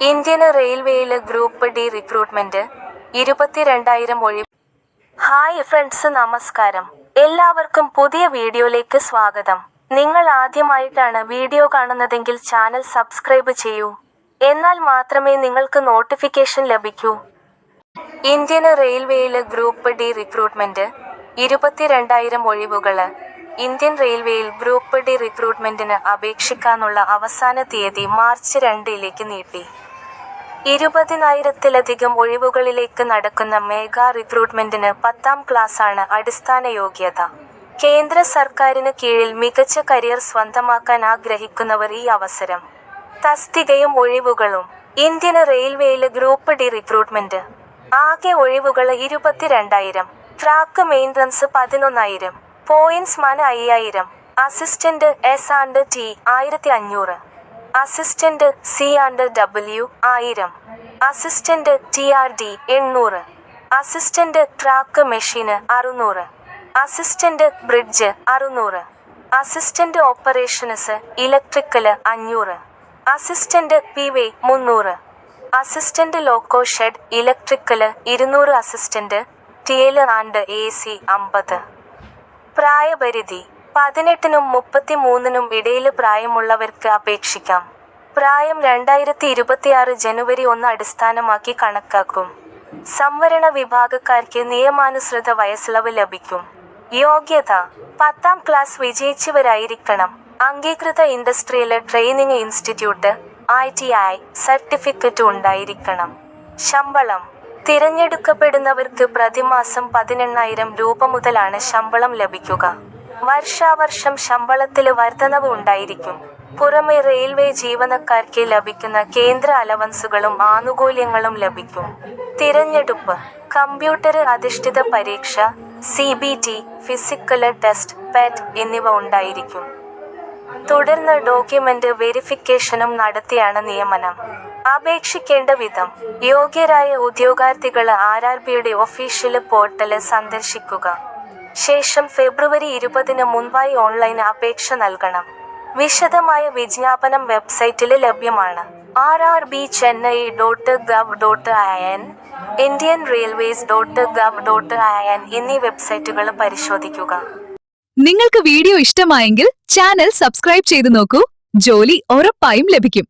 Indian റെയിൽവേയിൽ group D recruitment 22,000 ഒഴിവ്. Hi friends, നമസ്കാരം. എല്ലാവർക്കും പുതിയ വീഡിയോയിലേക്ക് സ്വാഗതം. നിങ്ങൾ ആദ്യമായിട്ടാണ് വീഡിയോ കാണുന്നതെങ്കിൽ ചാനൽ സബ്സ്ക്രൈബ് ചെയ്യൂ. എന്നാൽ മാത്രമേ നിങ്ങൾക്ക് നോട്ടിഫിക്കേഷൻ ലഭിക്കൂ. ഇന്ത്യൻ റെയിൽവേയിൽ ഗ്രൂപ്പ് ഡി റിക്രൂട്ട്മെന്റ് 22,000 ഒഴിവുകള്. ഇന്ത്യൻ റെയിൽവേയിൽ ഗ്രൂപ്പ് ഡി റിക്രൂട്ട്മെന്റിന് അപേക്ഷിക്കാനുള്ള അവസാന തീയതി മാർച്ച് 2 നീട്ടി. 20,000-ലധികം ഒഴിവുകളിലേക്ക് നടക്കുന്ന മെഗാ റിക്രൂട്ട്മെന്റിന് 10ാം ക്ലാസാണ് അടിസ്ഥാന യോഗ്യത. കേന്ദ്ര സർക്കാരിന് കീഴിൽ മികച്ച കരിയർ സ്വന്തമാക്കാൻ ആഗ്രഹിക്കുന്നവർ ഈ അവസരം. തസ്തികയും ഒഴിവുകളും. ഇന്ത്യൻ റെയിൽവേയിൽ ഗ്രൂപ്പ് ഡി റിക്രൂട്ട്മെന്റ്. ആകെ ഒഴിവുകൾ 22,000. Track maintenance 11,000. Pointsman 5,000. Assistant S and T 1,500. Assistant C and W 1000. Assistant T R D 800. Assistant track machine 600. Assistant bridge 600. Assistant operations electrical 500. Assistant P way 300. Assistant loco shed electrical 200. Assistant TL and A C 50. പ്രായപരിധി 18-നും 33-നും ഇടയിൽ പ്രായമുള്ളവർക്ക് അപേക്ഷിക്കാം. പ്രായം 2026 ജനുവരി 1 അടിസ്ഥാനമാക്കി കണക്കാക്കും. സംവരണ വിഭാഗക്കാർക്ക് നിയമാനുസൃത വയസ്സിളവ് ലഭിക്കും. യോഗ്യത: 10ാം ക്ലാസ് വിജയിച്ചവരായിരിക്കണം. അംഗീകൃത industrial training institute ITI certificate ഉണ്ടായിരിക്കണം. ശമ്പളം: തിരഞ്ഞെടുക്കപ്പെടുന്നവർക്ക് പ്രതിമാസം 18,000 രൂപ മുതലാണ് ശമ്പളം ലഭിക്കുക. വർഷാവർഷം ശമ്പളത്തില് വർധനവ് ഉണ്ടായിരിക്കും. പുറമെ റെയിൽവേ ജീവനക്കാർക്ക് ലഭിക്കുന്ന കേന്ദ്ര അലവൻസുകളും ആനുകൂല്യങ്ങളും ലഭിക്കും. തിരഞ്ഞെടുപ്പ്: കമ്പ്യൂട്ടർ അധിഷ്ഠിത പരീക്ഷ, CBT, ഫിസിക്കൽ ടെസ്റ്റ്, പെറ്റ് എന്നിവ ഉണ്ടായിരിക്കും. തുടർന്ന് ഡോക്യുമെന്റ് വെരിഫിക്കേഷനും നടത്തിയാണ് നിയമനം. അപേക്ഷിക്കേണ്ട വിധം: യോഗ്യരായ ഉദ്യോഗാർത്ഥികൾ RRBയുടെ ഒഫീഷ്യൽ പോർട്ടല് സന്ദർശിക്കുക. ശേഷം ഫെബ്രുവരി 20-ന് മുൻപായി ഓൺലൈൻ അപേക്ഷ നൽകണം. വിശദമായ വിജ്ഞാപനം വെബ്സൈറ്റിൽ ലഭ്യമാണ്. rrbchennai.gov.in, indianrailways.gov.in എന്നീ വെബ്സൈറ്റുകൾ പരിശോധിക്കുക. നിങ്ങൾക്ക് വീഡിയോ ഇഷ്ടമായെങ്കിൽ ചാനൽ സബ്സ്ക്രൈബ് ചെയ്തു നോക്കൂ. ജോലി ഉറപ്പായും ലഭിക്കും.